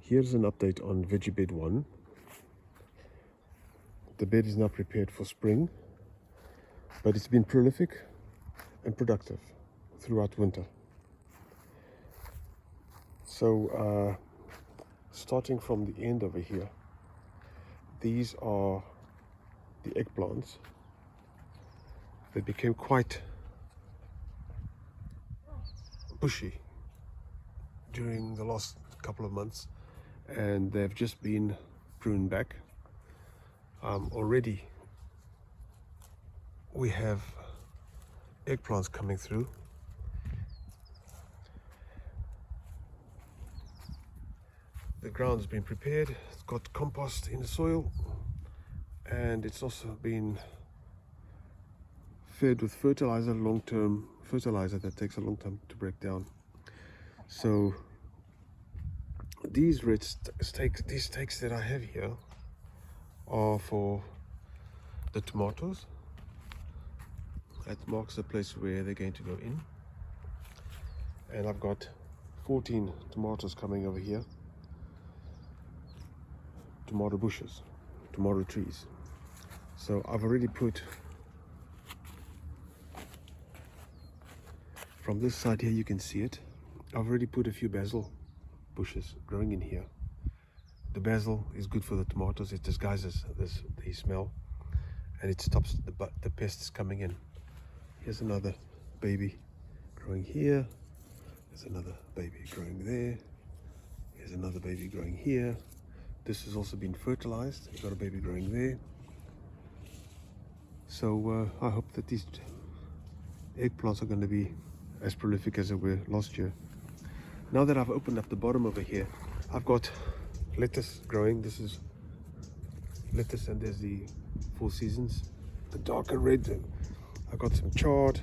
Here's an update on veggie bed 1. The bed is now prepared for spring, but it's been prolific and productive throughout winter. So starting from the end over here, these are the eggplants that became quite bushy during the last couple of months, and they've just been pruned back. Already we have eggplants coming through. The ground's been prepared, it's got compost in the soil, and it's also been fed with fertilizer, long-term fertilizer that takes a long time to break down. So these stakes that I have here are for the tomatoes. That marks the place where they're going to go in. And I've got 14 tomatoes coming over here. Tomato bushes, tomato trees. So I've already put, from this side here you can see it, I've already put a few basil bushes growing in here. The basil is good for the tomatoes. It disguises the smell, and it stops the pests coming in. Here's another baby growing here. There's another baby growing there. Here's another baby growing here. This has also been fertilized. You've got a baby growing there. So I hope that these eggplants are going to be as prolific as they were last year. Now that I've opened up the bottom over here, I've got lettuce growing. This is lettuce, and there's the Four Seasons, the darker red. I've got some chard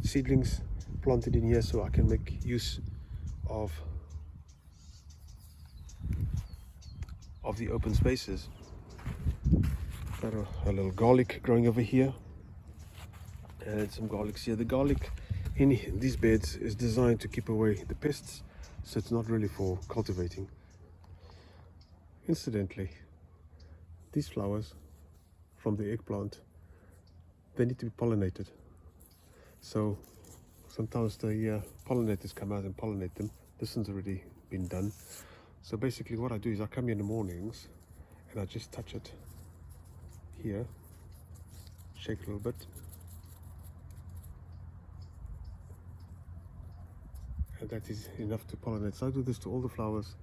seedlings planted in here so I can make use of the open spaces. Got a little garlic growing over here, and some garlics here. The garlic in these beds is designed to keep away the pests, so it's not really for cultivating. Incidentally, these flowers from the eggplant, they need to be pollinated. So sometimes the pollinators come out and pollinate them. This one's already been done. So basically what I do is I come here in the mornings and I just touch it here, shake it a little bit, and that is enough to pollinate. So I do this to all the flowers,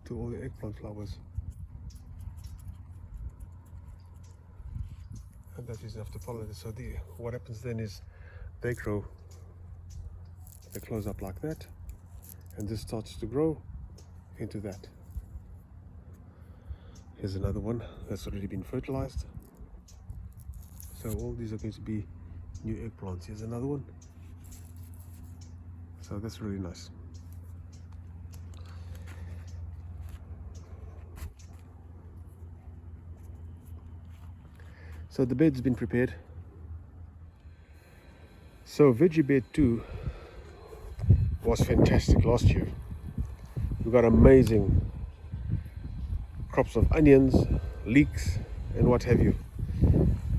to all the eggplant flowers, and that is enough to pollinate. So what happens then is they grow, they close up like that, and this starts to grow into that. Here's another one that's already been fertilized. So all these are going to be new eggplants. Here's another one. So that's really nice. So the bed's been prepared. So veggie bed 2 was fantastic last year. We got amazing crops of onions, leeks, and what have you.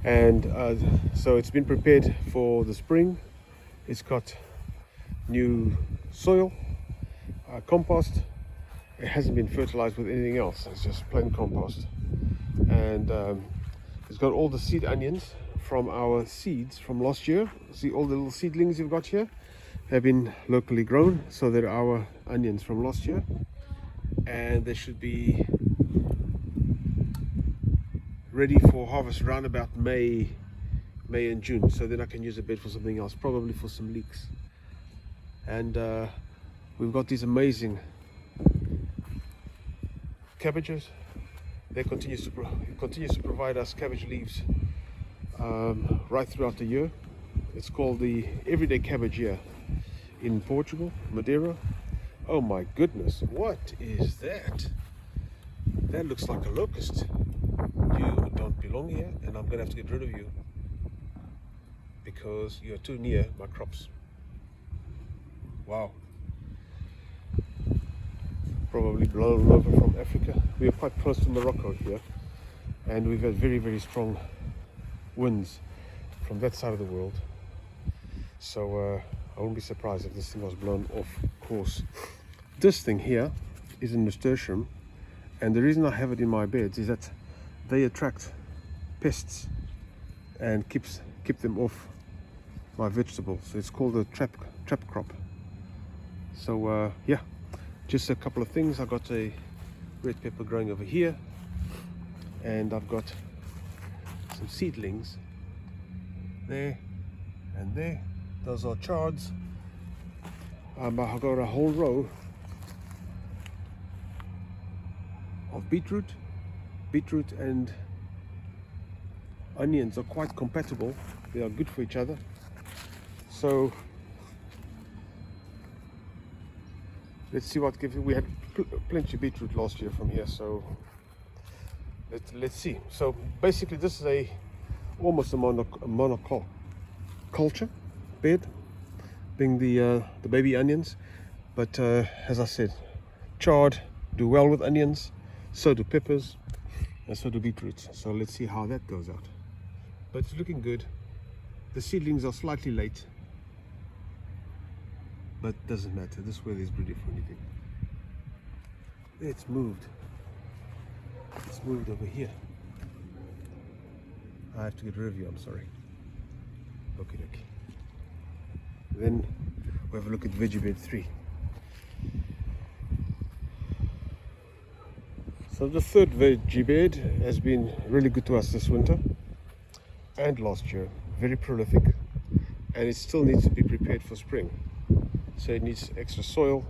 And so it's been prepared for the spring. It's got new soil, compost. It hasn't been fertilized with anything else. It's just plain compost. And it's got all the seed onions from our seeds from last year. See all the little seedlings you've got here have been locally grown, so they're our onions from last year, and they should be ready for harvest around about May and June. So then I can use the bed for something else, probably for some leeks. And we've got these amazing cabbages. They continues to provide us cabbage leaves right throughout the year. It's called the everyday cabbage here in Portugal, Madeira. Oh my goodness, what is that? That looks like a locust. You don't belong here, and I'm gonna have to get rid of you because you're too near my crops. Wow. probably blown over from Africa. We are quite close to Morocco here, and we've had very, very strong winds from that side of the world. So I wouldn't be surprised if this thing was blown off course. This thing here is a nasturtium, and the reason I have it in my beds is that they attract pests and keep them off my vegetables. So it's called a trap crop. So yeah, just a couple of things. I got a red pepper growing over here, and I've got some seedlings there and there. Those are chards. I've got a whole row of beetroot. Beetroot and onions are quite compatible. They are good for each other. So let's see what gives. We had plenty of beetroot last year from here, so let's see. So basically this is almost a monoculture bed, being the baby onions, but as I said, chard do well with onions, so do peppers, and so do beetroots. So let's see how that goes out. But it's looking good. The seedlings are slightly late, but doesn't matter. This weather is pretty for anything. It's moved. It's moved over here. I have to get rid of you, I'm sorry. Okay. Then we have a look at veggie bed 3. So the third veggie bed has been really good to us this winter and last year. Very prolific, and it still needs to be prepared for spring. So it needs extra soil,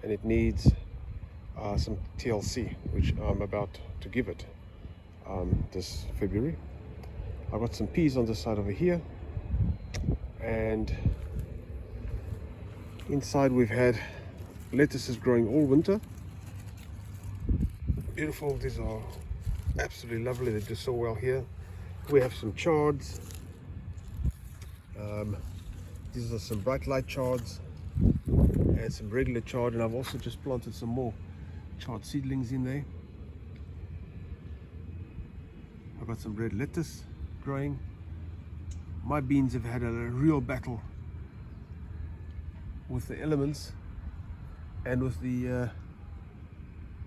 and it needs some TLC, which I'm about to give it this February. I've got some peas on the side over here, and inside we've had lettuces growing all winter. Beautiful. These are absolutely lovely. They do so well here. We have some chards. These are some bright light chards and some regular chard, and I've also just planted some more chard seedlings in there. I've got some red lettuce growing. My beans have had a real battle with the elements and with the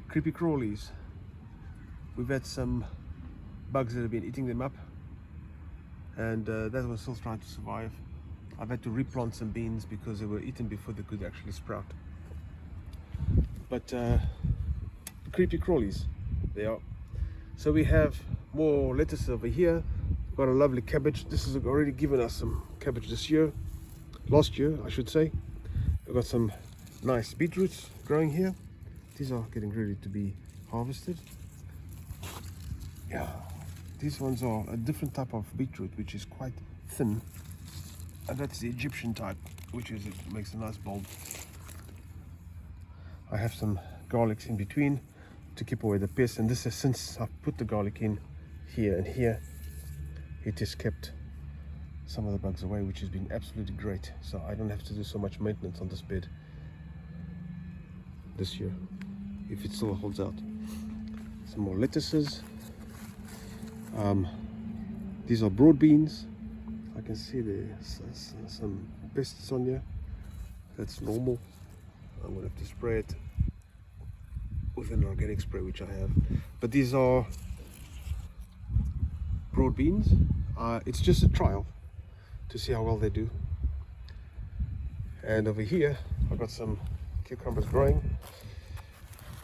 creepy crawlies. We've had some bugs that have been eating them up, and that one's still trying to survive. I've had to replant some beans because they were eaten before they could actually sprout. But creepy crawlies, they are. So we have more lettuce over here. We've got a lovely cabbage. This has already given us some cabbage this year, last year I should say. We've got some nice beetroots growing here. These are getting ready to be harvested. Yeah, these ones are a different type of beetroot, which is quite thin, and that's the Egyptian type, which is it makes a nice bulb. I have some garlics in between to keep away the pests, and this is, since I've put the garlic in here and here, it has kept some of the bugs away, which has been absolutely great. So I don't have to do so much maintenance on this bed this year, if it still holds out. Some more lettuces. These are broad beans. I can see there's some pests on here. That's normal. I'm going to have to spray it with an organic spray, which I have. But these are broad beans. It's just a trial to see how well they do. And over here I've got some cucumbers growing.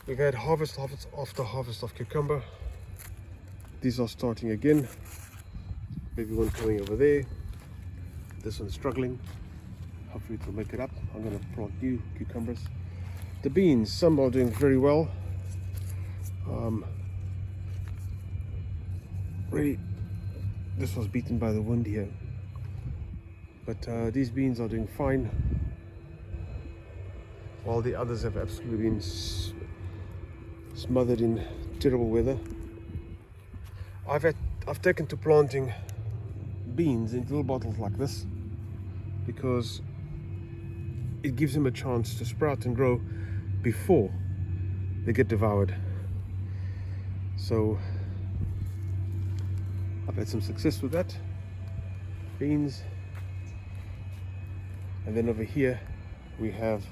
We've had harvest after harvest of cucumber. These are starting again. Maybe one coming over there. This one's struggling. Hopefully it will make it up. I'm going to plant new cucumbers. The beans, some are doing very well. Really, this was beaten by the wind here. But these beans are doing fine, while the others have absolutely been smothered in terrible weather. I've taken to planting beans in little bottles like this because it gives them a chance to sprout and grow before they get devoured. So I've had some success with that. Beans. And then over here we have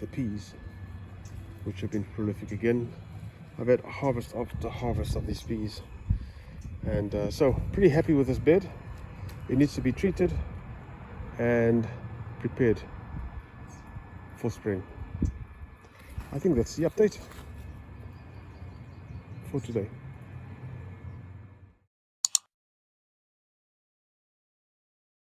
the peas, which have been prolific again. I've had harvest after harvest of these peas, and so pretty happy with this bed. It needs to be treated and prepared for spring. I think that's the update for today.